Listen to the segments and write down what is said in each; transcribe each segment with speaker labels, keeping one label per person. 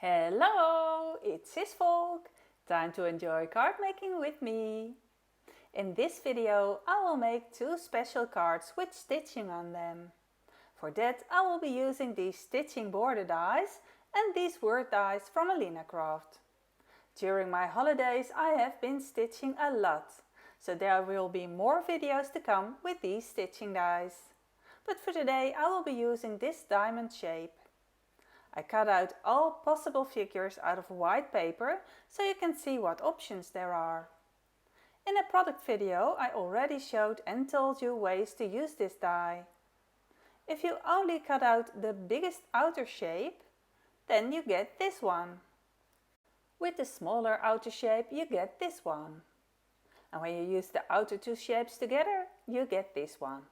Speaker 1: Hello, it's Cisvolk. Time to enjoy card making with me. In this video I will make two special cards with stitching on them. For that I will be using these stitching border dies and these word dies from ALINACRAFT. During my holidays I have been stitching a lot, so there will be more videos to come with these stitching dies. But for today I will be using this diamond shape. I cut out all possible figures out of white paper so you can see what options there are. In a product video I already showed and told you ways to use this die. If you only cut out the biggest outer shape, then you get this one. With the smaller outer shape you get this one. And when you use the outer two shapes together, you get this one.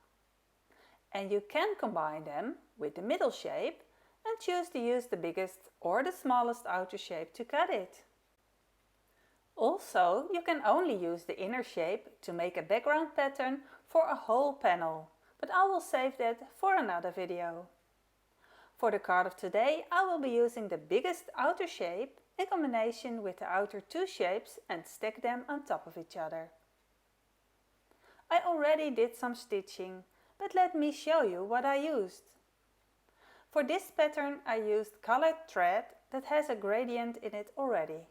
Speaker 1: And you can combine them with the middle shape and choose to use the biggest or the smallest outer shape to cut it. Also, you can only use the inner shape to make a background pattern for a whole panel, but I will save that for another video. For the card of today I will be using the biggest outer shape in combination with the outer two shapes and stack them on top of each other. I already did some stitching, but let me show you what I used. For this pattern I used colored thread that has a gradient in it already.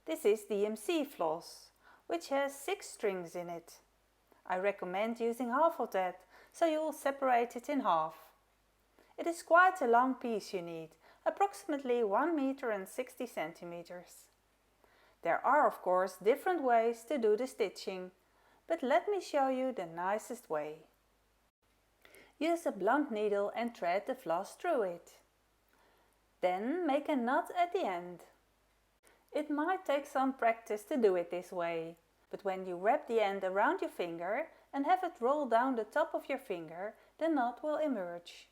Speaker 1: This is DMC floss, which has 6 strings in it. I recommend using half of that, so you will separate it in half. It is quite a long piece you need, approximately 1 meter and 60 centimeters. There are of course different ways to do the stitching, but let me show you the nicest way. Use a blunt needle and thread the floss through it. Then make a knot at the end. It might take some practice to do it this way, but when you wrap the end around your finger and have it roll down the top of your finger, the knot will emerge.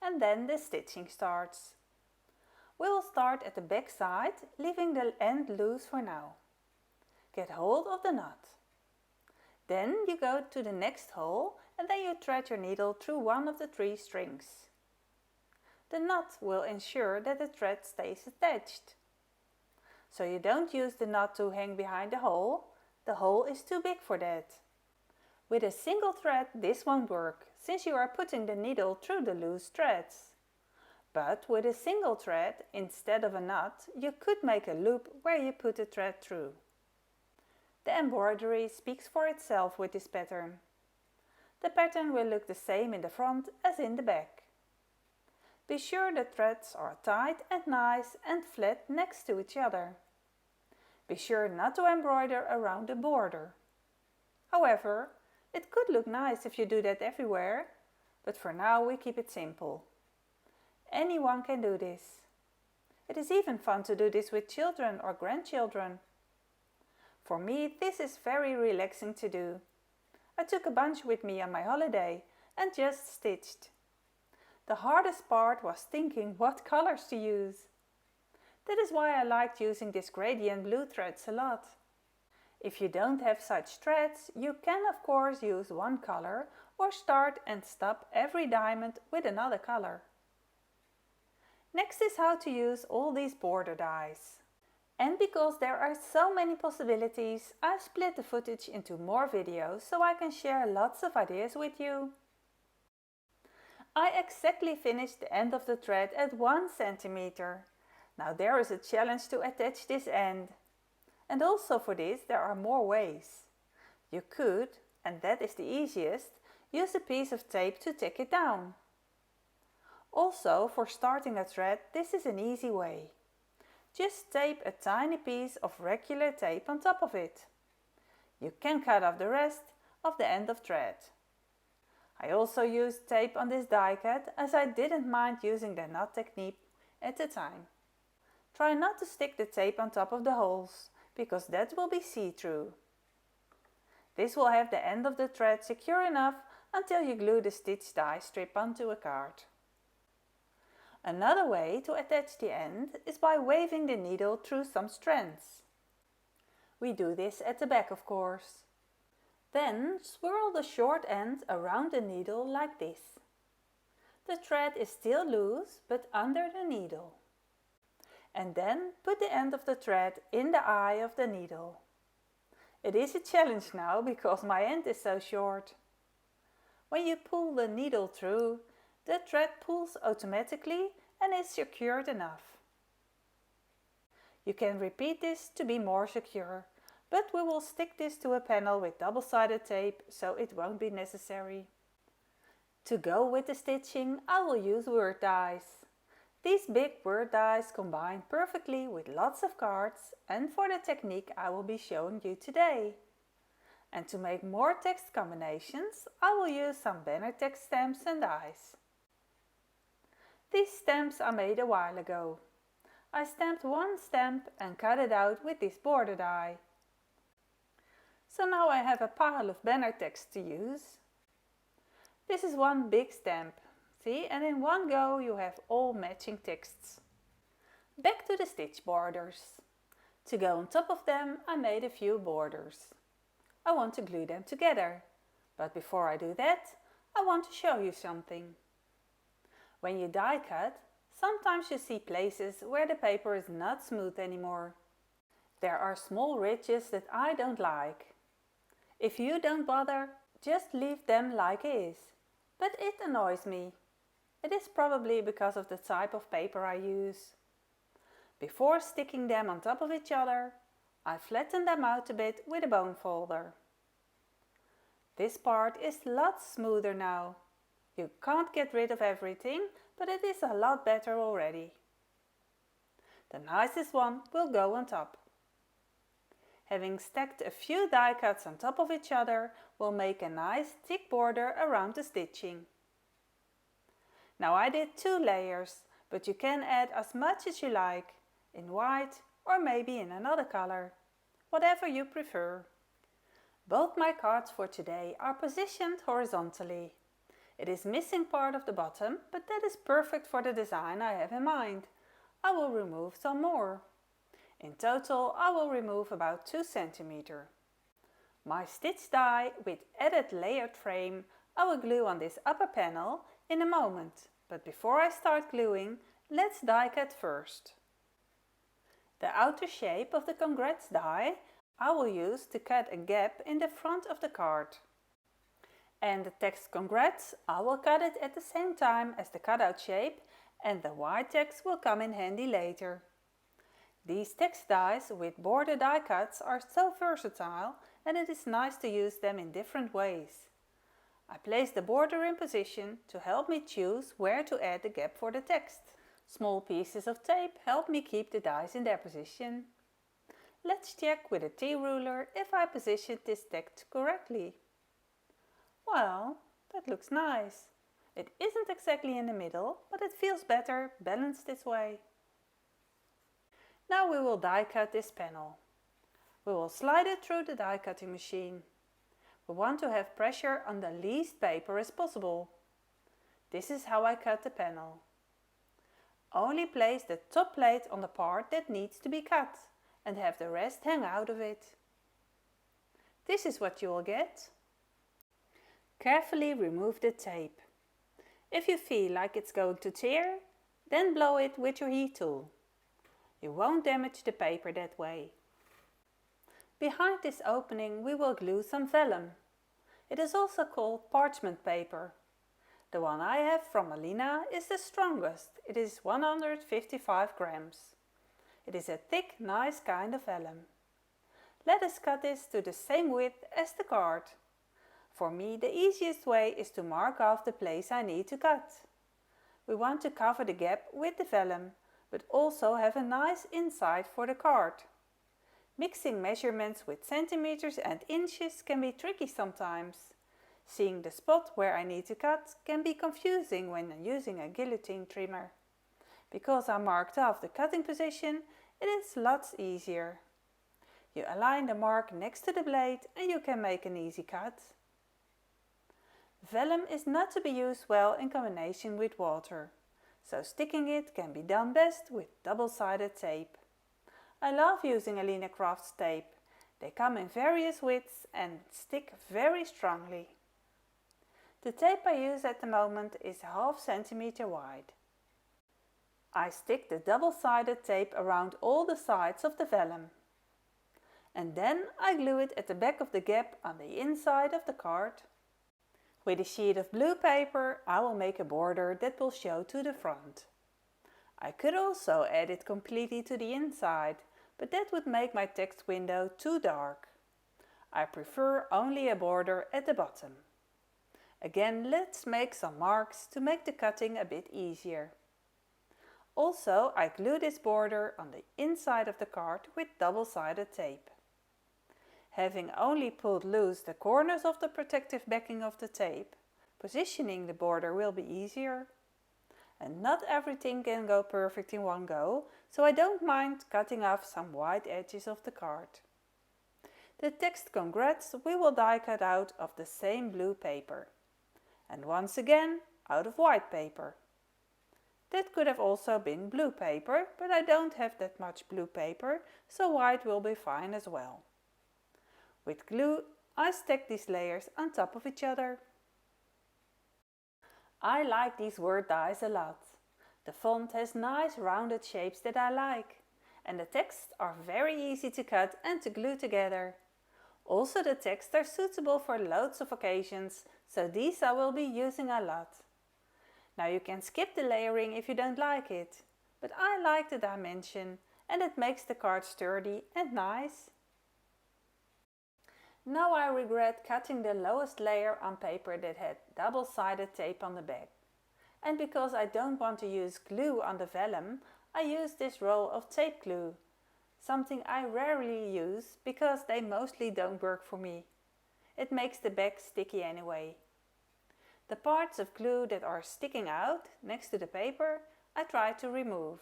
Speaker 1: And then the stitching starts. We will start at the back side, leaving the end loose for now. Get hold of the knot. Then you go to the next hole and then you thread your needle through one of the 3 strings. The knot will ensure that the thread stays attached. So you don't use the knot to hang behind the hole is too big for that. With a single thread this won't work, since you are putting the needle through the loose threads. But with a single thread, instead of a knot, you could make a loop where you put the thread through. The embroidery speaks for itself with this pattern. The pattern will look the same in the front as in the back. Be sure the threads are tight and nice and flat next to each other. Be sure not to embroider around the border. However, it could look nice if you do that everywhere, but for now we keep it simple. Anyone can do this. It is even fun to do this with children or grandchildren. For me, this is very relaxing to do. I took a bunch with me on my holiday and just stitched. The hardest part was thinking what colors to use. That is why I liked using this gradient blue threads a lot. If you don't have such threads, you can of course use one color or start and stop every diamond with another color. Next is how to use all these border dies. And because there are so many possibilities, I've split the footage into more videos so I can share lots of ideas with you. I exactly finished the end of the thread at 1 centimeter. Now there is a challenge to attach this end. And also for this there are more ways. You could, and that is the easiest, use a piece of tape to tack it down. Also for starting a thread this is an easy way. Just tape a tiny piece of regular tape on top of it. You can cut off the rest of the end of thread. I also used tape on this die cut as I didn't mind using the knot technique at the time. Try not to stick the tape on top of the holes, because that will be see-through. This will have the end of the thread secure enough until you glue the stitch die strip onto a card. Another way to attach the end is by waving the needle through some strands. We do this at the back of course. Then swirl the short end around the needle like this. The thread is still loose but under the needle. and then put the end of the thread in the eye of the needle. It is a challenge now because my end is so short. When you pull the needle through, the thread pulls automatically and is secured enough. You can repeat this to be more secure, but we will stick this to a panel with double-sided tape so it won't be necessary. To go with the stitching, I will use word dies. These big word dies combine perfectly with lots of cards and for the technique I will be showing you today. And to make more text combinations, I will use some banner text stamps and dies. These stamps I made a while ago. I stamped one stamp and cut it out with this border die. So now I have a pile of banner text to use. This is one big stamp, see, and in one go you have all matching texts. Back to the stitch borders. To go on top of them I made a few borders. I want to glue them together, but before I do that I want to show you something. When you die cut, sometimes you see places where the paper is not smooth anymore. There are small ridges that I don't like. If you don't bother, just leave them like is. But it annoys me. It is probably because of the type of paper I use. Before sticking them on top of each other, I flatten them out a bit with a bone folder. This part is lots smoother now. You can't get rid of everything, but it is a lot better already. The nicest one will go on top. Having stacked a few die cuts on top of each other will make a nice thick border around the stitching. Now I did 2 layers, but you can add as much as you like, in white or maybe in another color, whatever you prefer. Both my cards for today are positioned horizontally. It is missing part of the bottom, but that is perfect for the design I have in mind. I will remove some more. In total I will remove about 2 cm. My stitch die with added layered frame I will glue on this upper panel in a moment, but before I start gluing, let's die cut first. The outer shape of the congrats die I will use to cut a gap in the front of the card. And the text congrats, I will cut it at the same time as the cutout shape, and the white text will come in handy later. These text dies with border die cuts are so versatile and it is nice to use them in different ways. I place the border in position to help me choose where to add the gap for the text. Small pieces of tape help me keep the dies in their position. Let's check with a T-ruler if I positioned this text correctly. Well, that looks nice. It isn't exactly in the middle, but it feels better balanced this way. Now we will die cut this panel. We will slide it through the die cutting machine. We want to have pressure on the least paper as possible. This is how I cut the panel. Only place the top plate on the part that needs to be cut and have the rest hang out of it. This is what you will get. Carefully remove the tape. If you feel like it's going to tear, then blow it with your heat tool. You won't damage the paper that way. Behind this opening we will glue some vellum. It is also called parchment paper. The one I have from Alina is the strongest. It is 155 grams. It is a thick, nice kind of vellum. Let us cut this to the same width as the card. For me the easiest way is to mark off the place I need to cut. We want to cover the gap with the vellum, but also have a nice inside for the card. Mixing measurements with centimeters and inches can be tricky sometimes. Seeing the spot where I need to cut can be confusing when using a guillotine trimmer. Because I marked off the cutting position, it is lots easier. You align the mark next to the blade and you can make an easy cut. Vellum is not to be used well in combination with water, so sticking it can be done best with double-sided tape. I love using ALINACRAFT's tape. They come in various widths and stick very strongly. The tape I use at the moment is 0.5 cm wide. I stick the double-sided tape around all the sides of the vellum. And then I glue it at the back of the gap on the inside of the card. With a sheet of blue paper I will make a border that will show to the front. I could also add it completely to the inside, but that would make my text window too dark. I prefer only a border at the bottom. Again, let's make some marks to make the cutting a bit easier. Also, I glue this border on the inside of the card with double-sided tape. Having only pulled loose the corners of the protective backing of the tape, positioning the border will be easier. And not everything can go perfect in one go, so I don't mind cutting off some white edges of the card. The text "Congrats" we will die cut out of the same blue paper. And once again, out of white paper. That could have also been blue paper, but I don't have that much blue paper, so white will be fine as well. With glue, I stack these layers on top of each other. I like these word dies a lot. The font has nice rounded shapes that I like. And the texts are very easy to cut and to glue together. Also, the texts are suitable for loads of occasions, so these I will be using a lot. Now you can skip the layering if you don't like it, but I like the dimension and it makes the card sturdy and nice. Now I regret cutting the lowest layer on paper that had double-sided tape on the back. And because I don't want to use glue on the vellum, I use this roll of tape glue. Something I rarely use because they mostly don't work for me. It makes the back sticky anyway. The parts of glue that are sticking out next to the paper, I try to remove.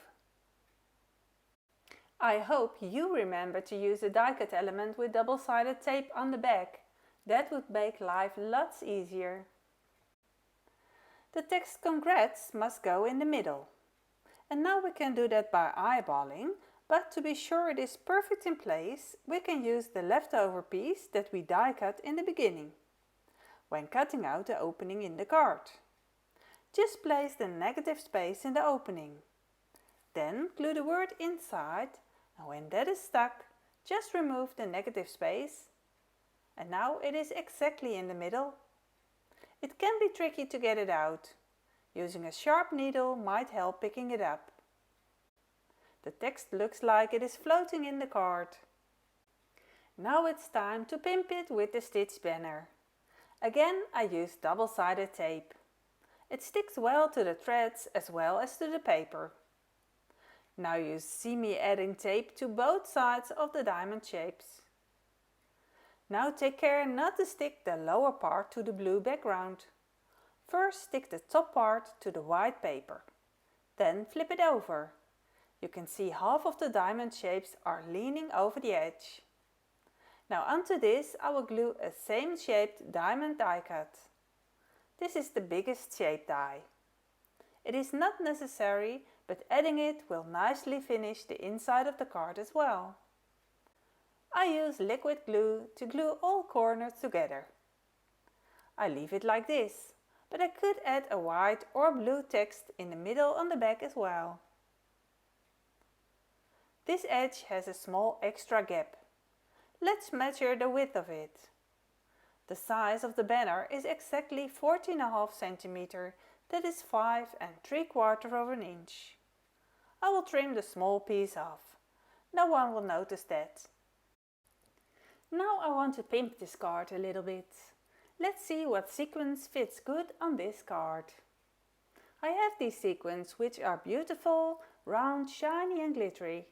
Speaker 1: I hope you remember to use a die cut element with double-sided tape on the back. That would make life lots easier. The text "Congrats" must go in the middle. And now we can do that by eyeballing, but to be sure it is perfect in place, we can use the leftover piece that we die cut in the beginning, when cutting out the opening in the card. Just place the negative space in the opening. Then glue the word inside, and when that is stuck, just remove the negative space. And now it is exactly in the middle. It can be tricky to get it out. Using a sharp needle might help picking it up. The text looks like it is floating in the card. Now it's time to pimp it with the stitch banner. Again, I use double-sided tape. It sticks well to the threads as well as to the paper. Now you see me adding tape to both sides of the diamond shapes. Now take care not to stick the lower part to the blue background. First stick the top part to the white paper. Then flip it over. You can see half of the diamond shapes are leaning over the edge. Now onto this I will glue a same shaped diamond die cut. This is the biggest shape die. It is not necessary, but adding it will nicely finish the inside of the card as well. I use liquid glue to glue all corners together. I leave it like this, but I could add a white or blue text in the middle on the back as well. This edge has a small extra gap. Let's measure the width of it. The size of the banner is exactly 14.5 cm. That is 5 3/4 inch. I will trim the small piece off. No one will notice that. Now I want to pimp this card a little bit. Let's see what sequins fits good on this card. I have these sequins which are beautiful, round, shiny and glittery.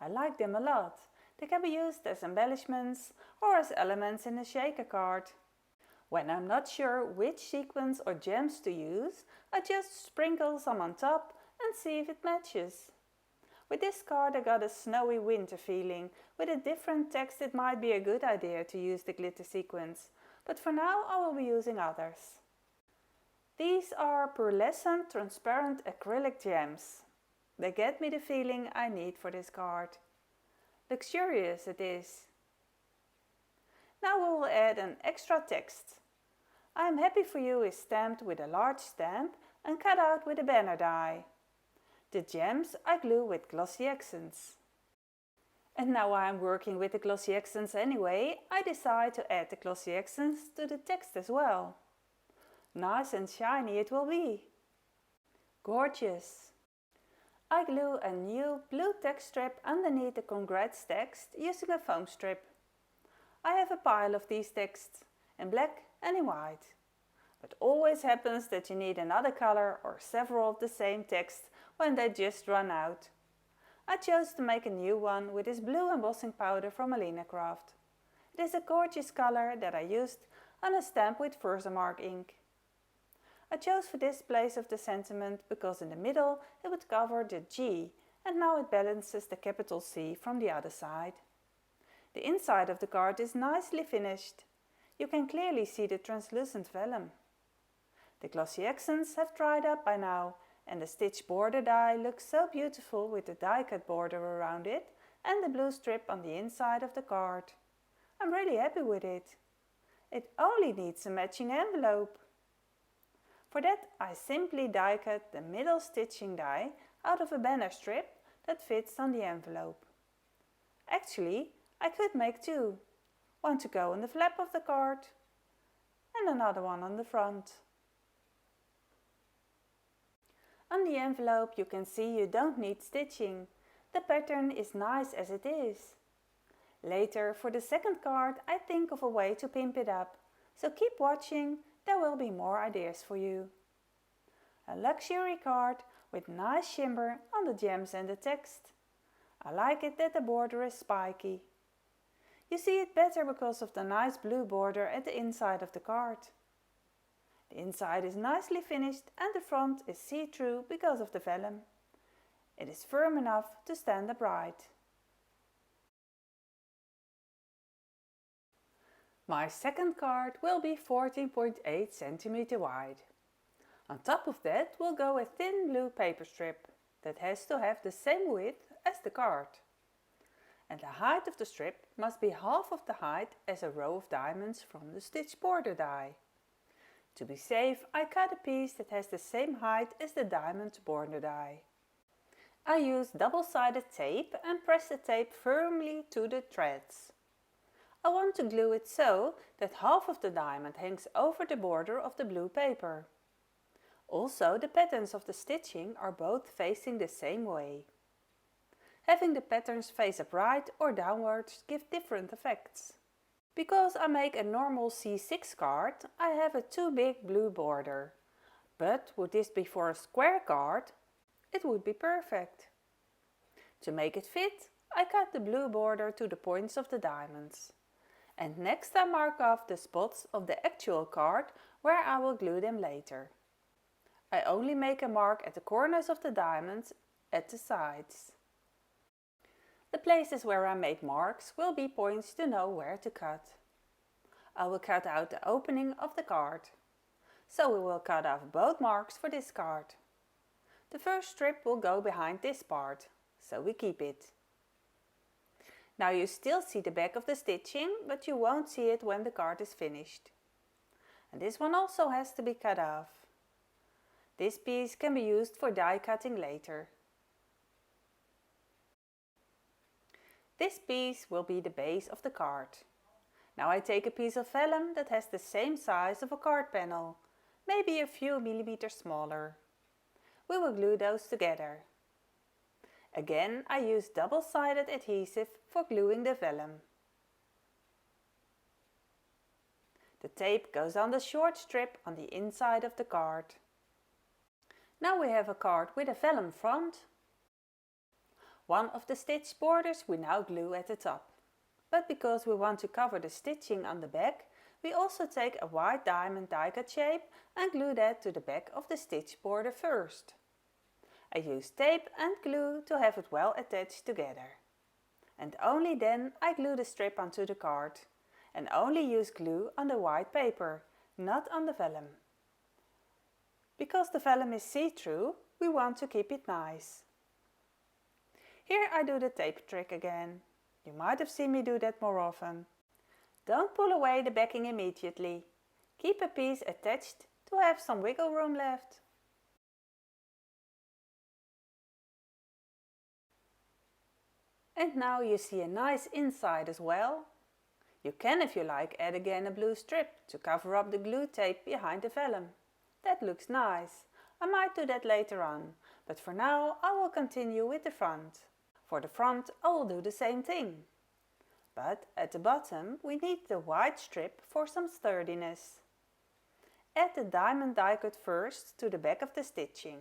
Speaker 1: I like them a lot. They can be used as embellishments or as elements in a shaker card. When I'm not sure which sequins or gems to use, I just sprinkle some on top and see if it matches. With this card I got a snowy winter feeling. With a different text it might be a good idea to use the glitter sequins, but for now I will be using others. These are pearlescent transparent acrylic gems. They get me the feeling I need for this card. Luxurious it is. Now we will add an extra text. I am happy for you is stamped with a large stamp and cut out with a banner die. The gems I glue with glossy accents. And now I'm working with the glossy accents anyway, I decide to add the glossy accents to the text as well. Nice and shiny it will be. Gorgeous! I glue a new blue text strip underneath the congrats text using a foam strip. I have a pile of these texts, in black and in white. But always happens that you need another color or several of the same text when they just run out. I chose to make a new one with this blue embossing powder from ALINACRAFT. It is a gorgeous color that I used on a stamp with Versamark ink. I chose for this place of the sentiment because in the middle it would cover the G and now it balances the capital C from the other side. The inside of the card is nicely finished. You can clearly see the translucent vellum. The glossy accents have dried up by now and the stitch border die looks so beautiful with the die cut border around it and the blue strip on the inside of the card. I'm really happy with it. It only needs a matching envelope. For that I simply die cut the middle stitching die out of a banner strip that fits on the envelope. Actually, I could make two. One to go on the flap of the card and another one on the front. On the envelope you can see you don't need stitching. The pattern is nice as it is. Later for the second card I think of a way to pimp it up, so keep watching, there will be more ideas for you. A luxury card with nice shimmer on the gems and the text. I like it that the border is spiky. You see it better because of the nice blue border at the inside of the card. The inside is nicely finished and the front is see-through because of the vellum. It is firm enough to stand upright. My second card will be 14.8 cm wide. On top of that will go a thin blue paper strip that has to have the same width as the card. And the height of the strip must be half of the height as a row of diamonds from the stitch border die. To be safe, I cut a piece that has the same height as the diamond border die. I use double-sided tape and press the tape firmly to the threads. I want to glue it so that half of the diamond hangs over the border of the blue paper. Also, the patterns of the stitching are both facing the same way. Having the patterns face upright or downwards give different effects. Because I make a normal C6 card, I have a too big blue border. But would this be for a square card, it would be perfect. To make it fit, I cut the blue border to the points of the diamonds. And next I mark off the spots of the actual card where I will glue them later. I only make a mark at the corners of the diamonds at the sides. The places where I made marks will be points to know where to cut. I will cut out the opening of the card. So we will cut off both marks for this card. The first strip will go behind this part, so we keep it. Now you still see the back of the stitching, but you won't see it when the card is finished. And this one also has to be cut off. This piece can be used for die cutting later. This piece will be the base of the card. Now I take a piece of vellum that has the same size of a card panel, maybe a few millimeters smaller. We will glue those together. Again, I use double-sided adhesive for gluing the vellum. The tape goes on the short strip on the inside of the card. Now we have a card with a vellum front. One of the stitch borders we now glue at the top. But because we want to cover the stitching on the back, we also take a white diamond die cut shape and glue that to the back of the stitch border first. I use tape and glue to have it well attached together. And only then I glue the strip onto the card. And only use glue on the white paper, not on the vellum. Because the vellum is see-through, we want to keep it nice. Here I do the tape trick again. You might have seen me do that more often. Don't pull away the backing immediately. Keep a piece attached to have some wiggle room left. And now you see a nice inside as well. You can, if you like, add again a blue strip to cover up the glue tape behind the vellum. That looks nice. I might do that later on, but for now I will continue with the front. For the front I will do the same thing. But at the bottom we need the white strip for some sturdiness. Add the diamond die cut first to the back of the stitching.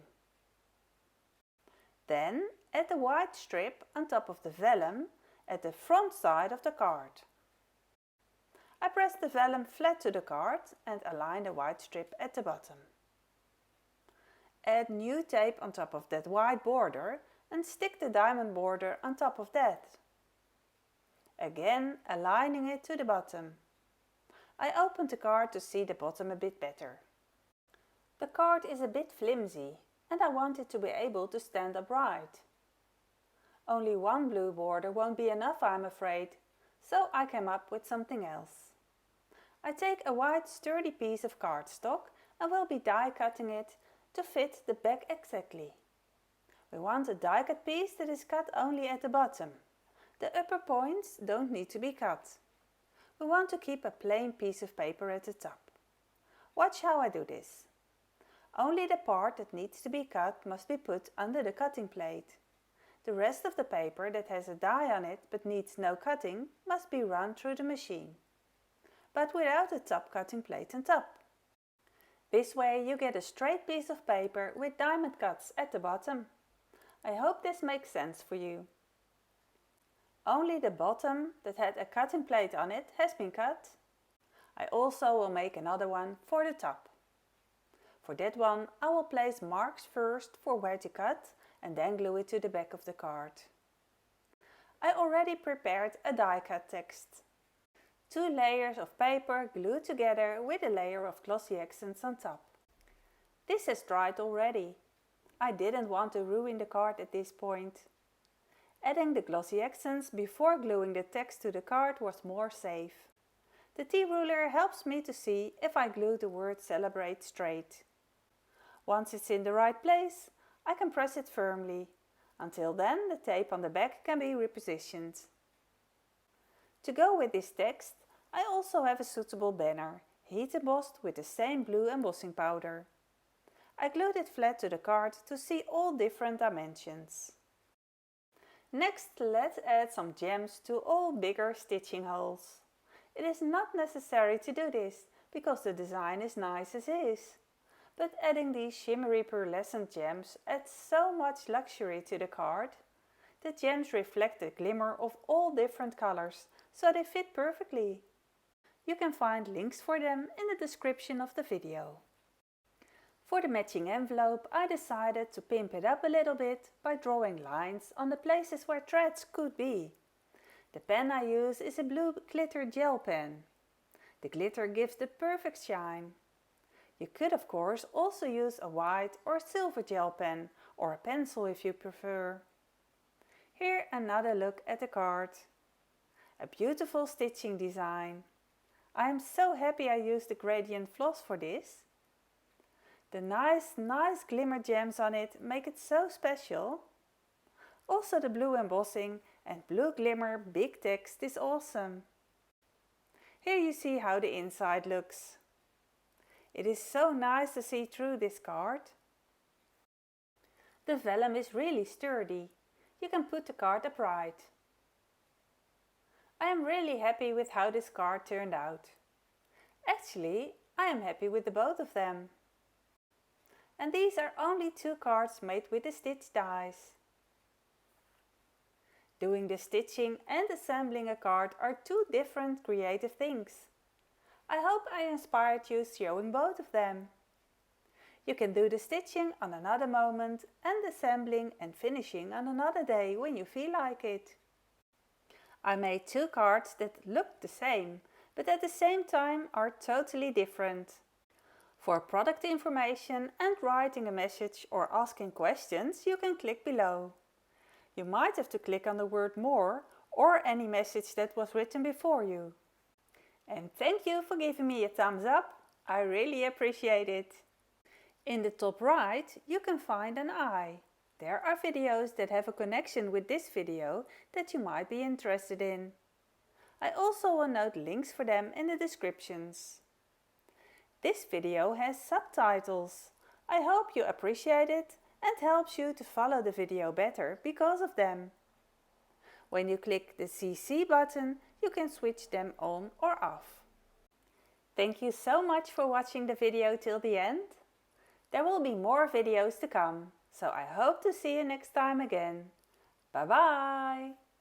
Speaker 1: Then add the white strip on top of the vellum at the front side of the card. I press the vellum flat to the card and align the white strip at the bottom. Add new tape on top of that white border and stick the diamond border on top of that. Again aligning it to the bottom. I opened the card to see the bottom a bit better. The card is a bit flimsy and I want it to be able to stand upright. Only one blue border won't be enough, I'm afraid, so I came up with something else. I take a white sturdy piece of cardstock and will be die cutting it to fit the back exactly. We want a die cut piece that is cut only at the bottom. The upper points don't need to be cut. We want to keep a plain piece of paper at the top. Watch how I do this. Only the part that needs to be cut must be put under the cutting plate. The rest of the paper that has a die on it but needs no cutting must be run through the machine, but without a top cutting plate on top. This way you get a straight piece of paper with diamond cuts at the bottom. I hope this makes sense for you. Only the bottom that had a cutting plate on it has been cut. I also will make another one for the top. For that one I will place marks first for where to cut and then glue it to the back of the card. I already prepared a die cut text. 2 layers of paper glued together with a layer of glossy accents on top. This has dried already. I didn't want to ruin the card at this point. Adding the glossy accents before gluing the text to the card was more safe. The T-ruler helps me to see if I glue the word celebrate straight. Once it's in the right place, I can press it firmly. Until then, the tape on the back can be repositioned. To go with this text, I also have a suitable banner, heat embossed with the same blue embossing powder. I glued it flat to the card to see all different dimensions. Next, let's add some gems to all bigger stitching holes. It is not necessary to do this, because the design is nice as is. But adding these shimmery pearlescent gems adds so much luxury to the card. The gems reflect the glimmer of all different colors, so they fit perfectly. You can find links for them in the description of the video. For the matching envelope, I decided to pimp it up a little bit by drawing lines on the places where threads could be. The pen I use is a blue glitter gel pen. The glitter gives the perfect shine. You could of course also use a white or silver gel pen or a pencil if you prefer. Here another look at the card. A beautiful stitching design. I am so happy I used the gradient floss for this. The nice glimmer gems on it make it so special. Also the blue embossing and blue glimmer big text is awesome. Here you see how the inside looks. It is so nice to see through this card. The vellum is really sturdy. You can put the card upright. I am really happy with how this card turned out. Actually, I am happy with the both of them. And these are only 2 cards made with the stitch dies. Doing the stitching and assembling a card are 2 different creative things. I hope I inspired you showing both of them. You can do the stitching on another moment and assembling and finishing on another day when you feel like it. I made 2 cards that look the same, but at the same time are totally different. For product information and writing a message or asking questions, you can click below. You might have to click on the word more or any message that was written before you. And thank you for giving me a thumbs up, I really appreciate it. In the top right you can find an eye. There are videos that have a connection with this video that you might be interested in. I also will note links for them in the descriptions. This video has subtitles. I hope you appreciate it and helps you to follow the video better because of them. When you click the CC button, you can switch them on or off. Thank you so much for watching the video till the end. There will be more videos to come, so I hope to see you next time again. Bye bye!